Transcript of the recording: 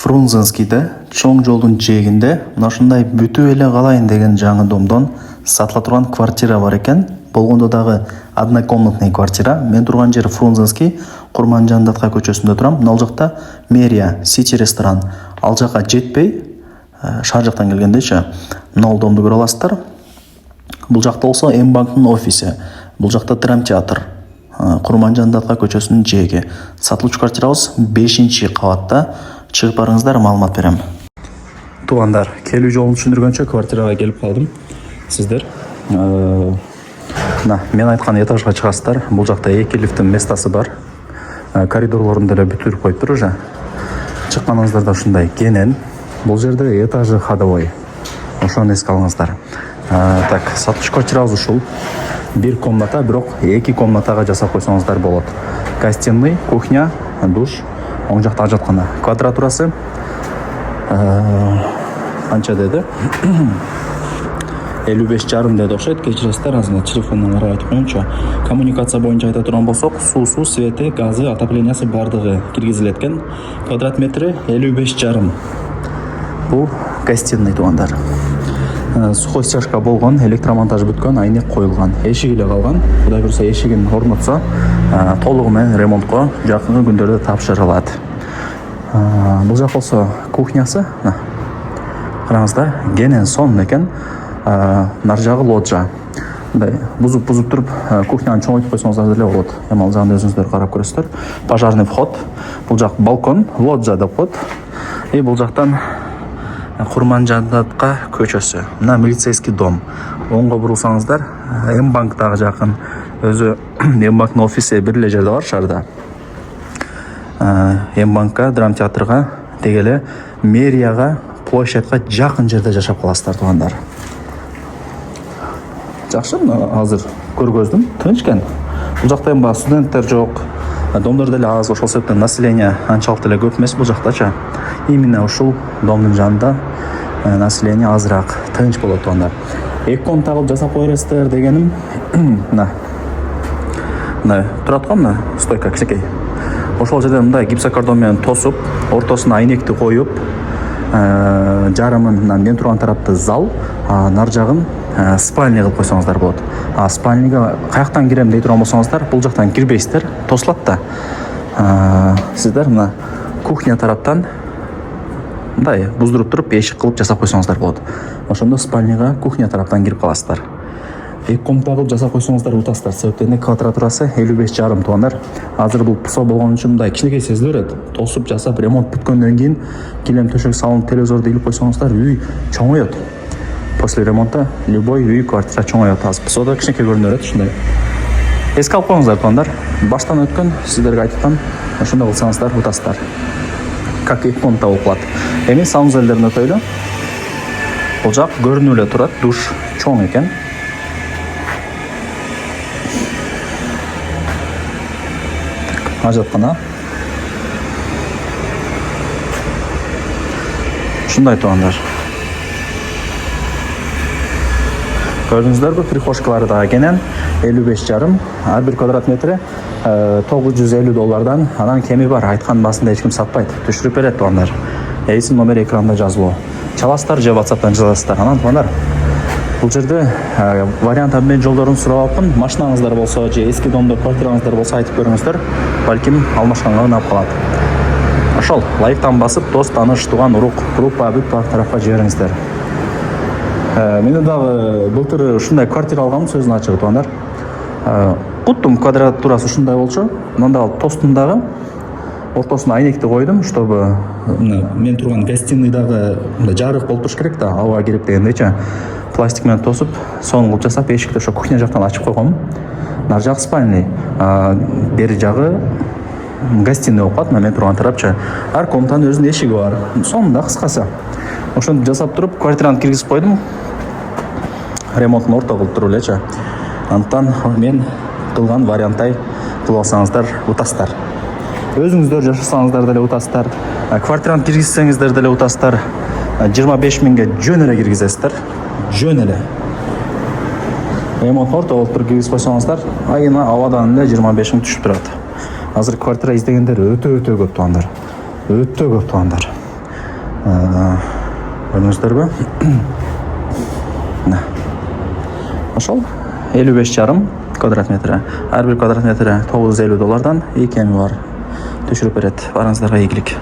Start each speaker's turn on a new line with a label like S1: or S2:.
S1: Фрунзенскийде чоң жолдун жээгинде мына ушундай бүтүп эле калайын деген жаңы домдон сатыла турган квартира бар экен. Болгондо дагы однокомнатный квартира. Мен турган жер Фрунзенский, Курманжан-Датка көчөсүндө турам. Мына ал жакта мэрия, Сити ресторан. Ал жака жетпей, шаар жактан келгендечи, мына ал домду көрө аласыздар. Бул жакта болсо М-банктын офиси. Бул жакта драмтеатр. Курманжан-Датка көчөсүнүн жээги. Сатылуучу квартирабыз 5-кабатта. Чыгып барыңыздар, маалымат берем. Туугандар, келүү жолун түшүндүргөнчө квартирага келип калдым. Сиздер мен айткан этажга чыгасыздар. Бул жакта 2 лифттин местасы бар. Коридорлорун деле бүтүрүп коюптур уже. Чыкканыңыздарда ушундай кенен. Бул жерде этажы ходовой. Ошону эске алыңыздар. Так, сатылуучу квартирабыз ушул. 1 комната, бирок 2 комнатага жасап койсоңуздар болот. Гостиный, кухня, душ, оң жакта ажаткана. Квадратурасы канча деди? 55,5 деди окшойт. Кечиресиздер, азыр телефондон карап айтып коеюнчу. Коммуникация боюнча айта турган болсок, суусу, свети, газы, отоплениясы бардыгы киргизилет экен. Квадрат метри 55,5. Бул гостиный, туугандар. Сухой стяжка болгон, электромонтаж бүткөн, айнек коюлган. Эшиги эле калган. Кудай буюрса эшигин орнотсо, толугу менен ремонтко жакынкы күндөрдө тапшырылат. Бул жак болсо кухнясы. Караңыздар, кенен сонун экен. Нар жагы лоджа. Мындай бузуп туруп кухняны чоңойтуп койсоңуздар деле болот. Эми ал жагын өзүңүздөр карап көрөсүздөр. Пожарный вход. Бул жак балкон, лоджа деп коет. И бул жактан Курманжан-Датка көчөсү. Мына милицейский дом. Оңго бурулсаңыздар, М-банктагы жакын. Өзү М-банктын офиси бир эле жерде бар шаарда. М-банкка, драмтеатрга, дегеле мэрияга, площадька жакын жерде жашап каласыздар, туугандар. Жакшы, азыр көргөздүм, тынч экен. Бул жакта эми студенттер жок. Домдор деле аз, ошол себептен население анчалык деле көп эмес бул жактачы. Именно ушул домдун жанында население азыраак, тынч болот, туугандар. 2 комната кылып жасап кое бересиздер дегеним, мына турат го, мына стойка кичинекей. Ошол жерде мындай гипсокартон менен тосуп, ортосуна айнекти коюп, жарымын мен турган тарапты зал, нар жагын спальня кылып койсоңуздар болот. Спальняга каяктан кирем дей турган болсоңуздар, бул жактан кирбейсиздер, тосулат да. Сиздер мына кухня тараптан мындай буздуруп туруп эшик кылып жасап койсоңуздар болот. Ошондо спальняга кухня тараптан кирип каласыздар. 2 комната кылып жасап койсоңуздар утасыздар. Себептен квадратурасы 55,5, туугандар. Азыр бул пусо болгон үчүн мындай кичинекей сезиле берет. Тосуп жасап ремонт бүткөндөн кийин килем төшөк салынып телевизорду илип койсоңуздар, үй чоңоет. После ремонта любой үй, квартира чоңоет. Азыр пусодо кичинекей көрүнө берет ушундай. Эске алып коюңуздар, туугандар. Баштан өткөн сиздерге айткан, ошондой кылсаңыздар утасыздар. Как 2 комната болуп калат. Эми санузелдерин өтөйлү. Бул жак көрүнүп эле турат, душ чоң экен. Ажаткана. Ушундай, туугандар. Көрдүңүздөрбү, прихожкалары дагы кенен 55,5, ар бир квадрат метри $950. Анан кеми бар, айткан басында эч ким сатпайт, түшүрүп берет, туугандар. Эйсин номери экранда жазылуу. Чаласыздар же WhatsApp'тан жазасыздар. Анан туугандар, бул жерде вариант обмен жолдорун сурап алыпмын. Машинаңыздар болсо же эски домдо квартираңыздар болсо айтып көрүңүздөр. Балким алмашканга ынап калат. Ошол лайктан басып, дос, тааныш, тууган, урук, группа бүт бар тарапка жибериңиздер. Мен дагы былтыр ушундай квартира алгам, сөзүн ачыгы, туугандар. Куттум квадратурасы ушундай болчу. Мында ал тостун дагы ортосуна айнекти койдум, чтобы мен турган гостиныйдагы жарык болуп туруш керек да, аба кирип дегендейчи. Пластик менен тосуп, сонун кылып жасап, эшикти ошо кухня жактан ачып койгом. Нар жак спальный, бери жагы гостиный болуп калат, мен турган тарапчы. Ар комнатанын өзүнүн эшиги бар. Сонун да, кыскасы. Ошону жасап туруп, квартираны киргизип койдум. Ремонтун орто кылып туруп элечи. Антан мен кылган варианттай кылып алсаңыздар утасыздар. Өзүңүздөр жашасаңыздар деле утасыздар. Квартираны киргизсеңиздер деле утасыздар. 25 миңге жөн эле киргизесиздер. Жөн эле. Ремонт орто кылып туруп киргизип койсоңуздар, айына абадан эле 25 миң түшүп турат. Азыр квартира издегендер өтө көп, туугандар. Өтө көп, туугандар. Көрдүңүздөрбү? Ошол 55,5 квадрат метри. Ар бир квадрат метри $950 экени бар. Түшүрүп берет. Барыңыздарга ийгилик.